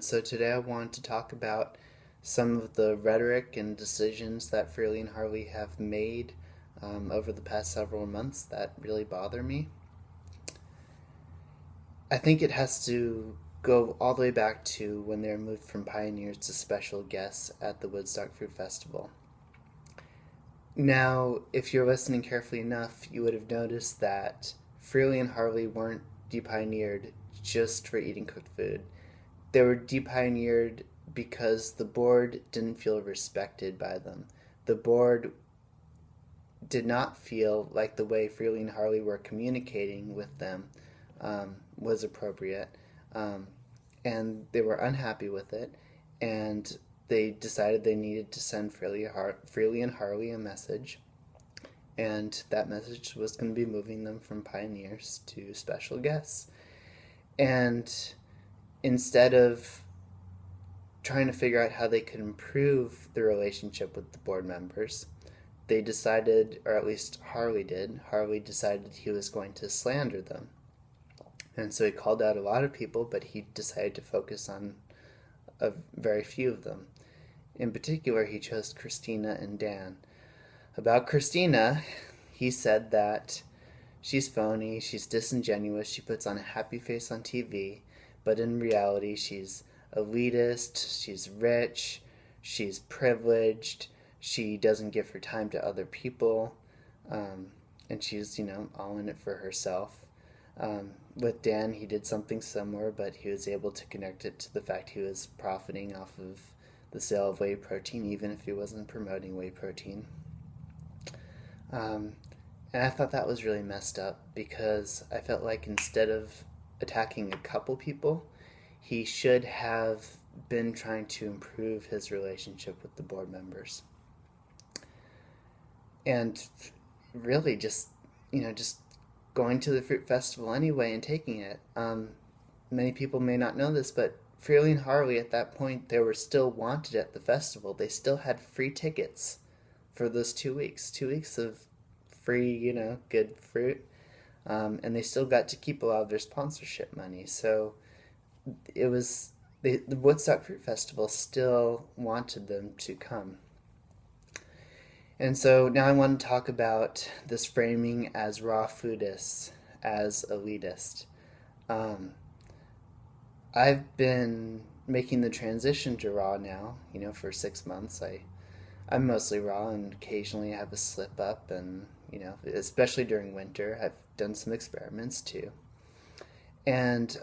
So today I want to talk about some of the rhetoric and decisions that Freely and Harley have made over the past several months that really bother me. I think it has to go all the way back to when they were moved from pioneers to special guests at the Woodstock Fruit Festival. Now, if you're listening carefully enough, you would have noticed that Freely and Harley weren't depioneered just for eating cooked food. They were depioneered because the board didn't feel respected by them. The board did not feel like the way Freely and Harley were communicating with them was appropriate, um, and they were unhappy with it, and they decided they needed to send Freely and Harley a message, and that message was going to be moving them from pioneers to special guests. And instead of trying to figure out how they could improve the relationship with the board members, they decided, or at least Harley decided he was going to slander them. And so he called out a lot of people, but he decided to focus on a very few of them. In particular, he chose Christina and Dan. About Christina, he said that she's phony, she's disingenuous, she puts on a happy face on TV, but in reality, she's elitist, she's rich, she's privileged, she doesn't give her time to other people, and she's, all in it for herself. With Dan, he did something similar, but he was able to connect it to the fact he was profiting off of the sale of whey protein, even if he wasn't promoting whey protein. Um, and I thought that was really messed up because I felt like instead of attacking a couple people, he should have been trying to improve his relationship with the board members. And really just going to the fruit festival anyway and taking it. Many people may not know this, but Freely and Harley at that point, they were still wanted at the festival. They still had free tickets for those 2 weeks. 2 weeks of free, good fruit. And they still got to keep a lot of their sponsorship money. So it was the Woodstock Fruit Festival still wanted them to come. And so now I want to talk about this framing as raw foodists, as elitist. Um, I've been making the transition to raw now, for 6 months. I'm mostly raw and occasionally I have a slip up, and, especially during winter, I've done some experiments too. And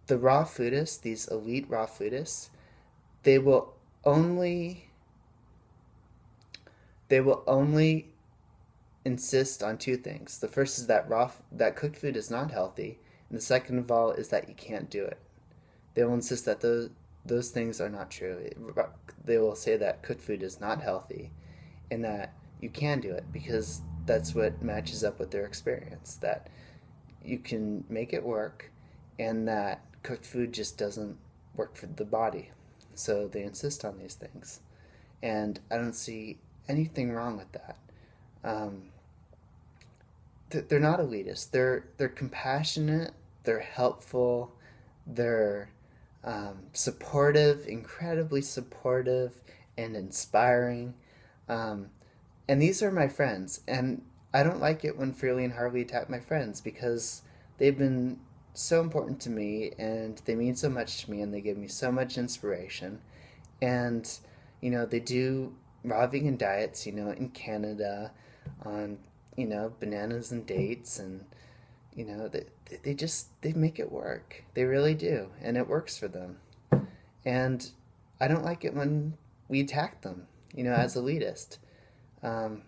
the raw foodists, these elite raw foodists, they will only they will only insist on two things. The first is that cooked food is not healthy, and the second of all is that you can't do it. They will insist that those things are not true. They will say that cooked food is not healthy, and that you can do it because that's what matches up with their experience. That you can make it work, and that cooked food just doesn't work for the body. So they insist on these things, and I don't see anything wrong with that. Um, they're not elitist. They're compassionate. They're helpful. They're supportive, incredibly supportive and inspiring. Um, and these are my friends. And I don't like it when Freely and Harley attack my friends because they've been so important to me and they mean so much to me and they give me so much inspiration. And, they do raw vegan diets, in Canada on, bananas and dates, and, they make it work. They really do. And it works for them. And I don't like it when we attack them, as elitist. Um,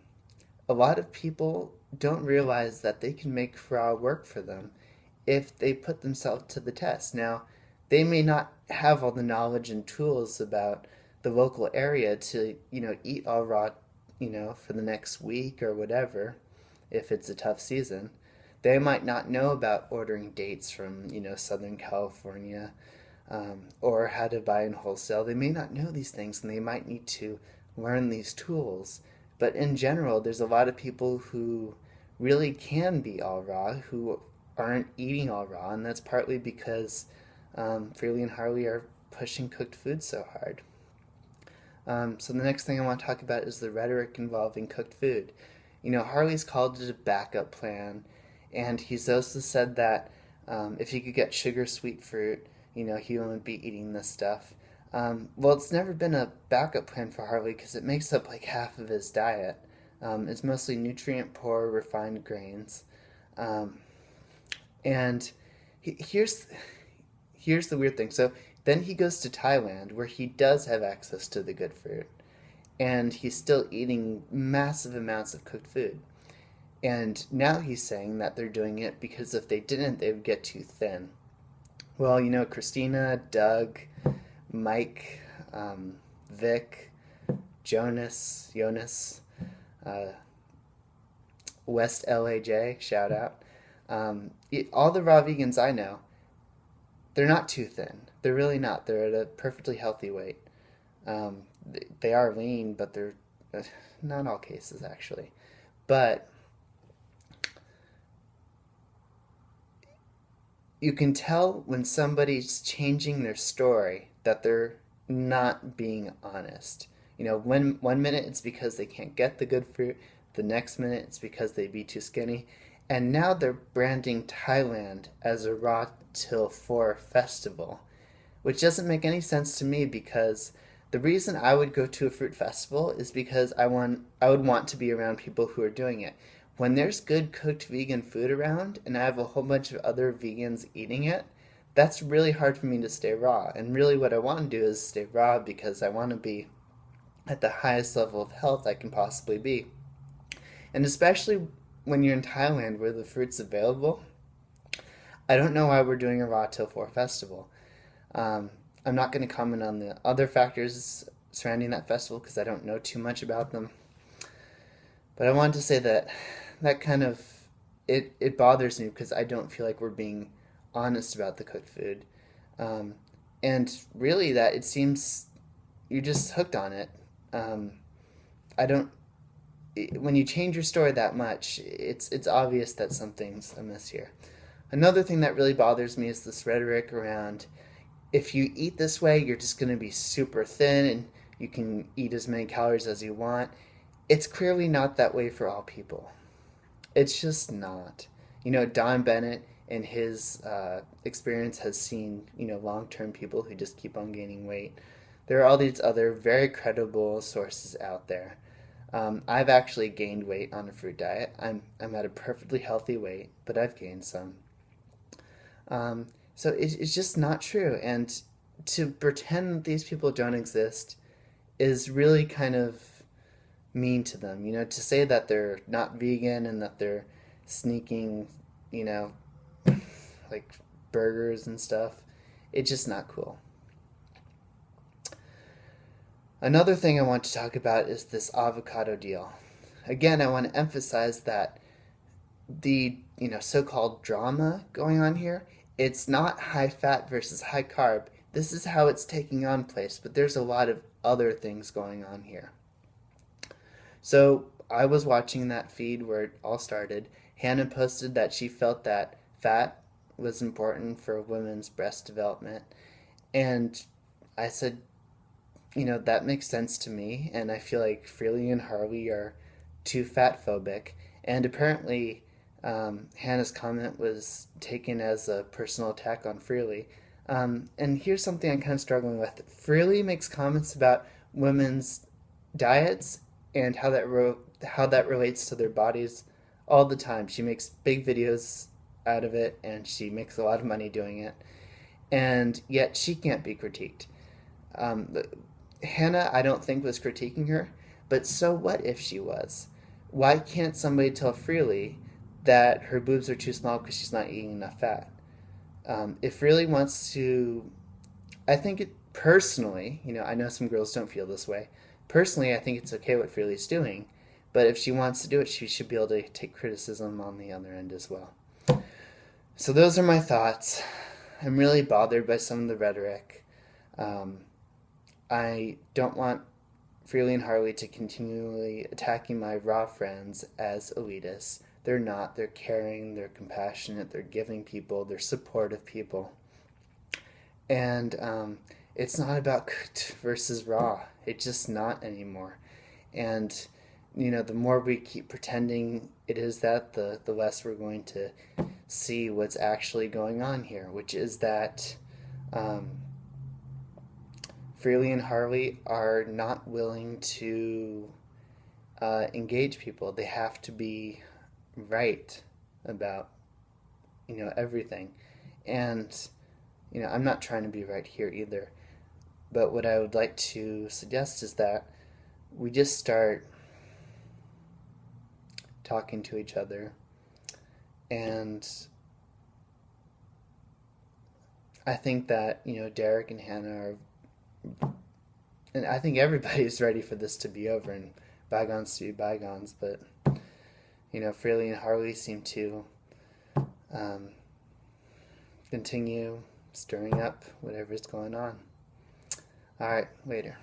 a lot of people don't realize that they can make raw work for them if they put themselves to the test. Now, they may not have all the knowledge and tools about the local area to, eat all raw, for the next week or whatever, if it's a tough season. They might not know about ordering dates from, Southern California, or how to buy in wholesale. They may not know these things and they might need to learn these tools. But in general, there's a lot of people who really can be all raw, who aren't eating all raw, and that's partly because Freely and Harley are pushing cooked food so hard. So the next thing I want to talk about is the rhetoric involving cooked food. Harley's called it a backup plan, and he's also said that if he could get sugar-sweet fruit, he wouldn't be eating this stuff. Well, it's never been a backup plan for Harley because it makes up like half of his diet. It's mostly nutrient-poor, refined grains. Um, and here's the weird thing. So then he goes to Thailand, where he does have access to the good fruit, and he's still eating massive amounts of cooked food. And now he's saying that they're doing it because if they didn't, they would get too thin. Well, Christina, Doug, Mike, Vic, Jonas, uh, West LAJ, shout out. All the raw vegans I know, they're not too thin. They're really not. They're at a perfectly healthy weight. They are lean, but they're not in all cases actually. But you can tell when somebody's changing their story that they're not being honest. When one minute it's because they can't get the good fruit, the next minute it's because they be too skinny, and now they're branding Thailand as a Raw Till 4 festival, which doesn't make any sense to me because the reason I would go to a fruit festival is because I would want to be around people who are doing it. When there's good cooked vegan food around and I have a whole bunch of other vegans eating it, that's really hard for me to stay raw. And really what I want to do is stay raw because I want to be at the highest level of health I can possibly be. And especially when you're in Thailand where the fruit's available, I don't know why we're doing a Raw Till 4 festival. I'm not going to comment on the other factors surrounding that festival because I don't know too much about them. But I wanted to say that kind of, it bothers me because I don't feel like we're being honest about the cooked food. And really that it seems you're just hooked on it. I don't, when you change your story that much, it's obvious that something's amiss here. Another thing that really bothers me is this rhetoric around if you eat this way, you're just going to be super thin and you can eat as many calories as you want. It's clearly not that way for all people. It's just not. Don Bennett in his experience has seen, long-term people who just keep on gaining weight. There are all these other very credible sources out there. I've actually gained weight on a fruit diet. I'm at a perfectly healthy weight, but I've gained some. So it's just not true. And to pretend that these people don't exist is really kind of mean to them. To say that they're not vegan and that they're sneaking, like burgers and stuff, it's just not cool. Another thing I want to talk about is this avocado deal. Again, I want to emphasize that the so-called drama going on here, it's not high fat versus high carb. This is how it's taking on place, but there's a lot of other things going on here. So I was watching that feed where it all started. Hannah posted that she felt that fat was important for women's breast development, and I said, that makes sense to me, and I feel like Freely and Harley are too fat phobic, and apparently Hannah's comment was taken as a personal attack on Freely. And here's something I'm kind of struggling with. Freely makes comments about women's diets and how that relates to their bodies all the time. She makes big videos out of it, and she makes a lot of money doing it, and yet she can't be critiqued. Hannah, I don't think, was critiquing her, but so what if she was? Why can't somebody tell Freely that her boobs are too small because she's not eating enough fat? If Freely wants to, I think it personally, I know some girls don't feel this way. Personally, I think it's okay what Freely's doing, but if she wants to do it, she should be able to take criticism on the other end as well. So those are my thoughts. I'm really bothered by some of the rhetoric. I don't want Freely and Harley to continually attacking my raw friends as elitists. They're not. They're caring, they're compassionate, they're giving people, they're supportive people. And it's not about cooked versus raw. It's just not anymore. And the more we keep pretending it is that, the less we're going to see what's actually going on here, which is that um, Freely and Harley are not willing to engage people. They have to be right about everything, and I'm not trying to be right here either. But what I would like to suggest is that we just start talking to each other, and I think that Derek and Hannah are, and I think everybody's ready for this to be over and bygones to be bygones. But Freely and Harley seem to um, continue stirring up whatever's going on. All right, later.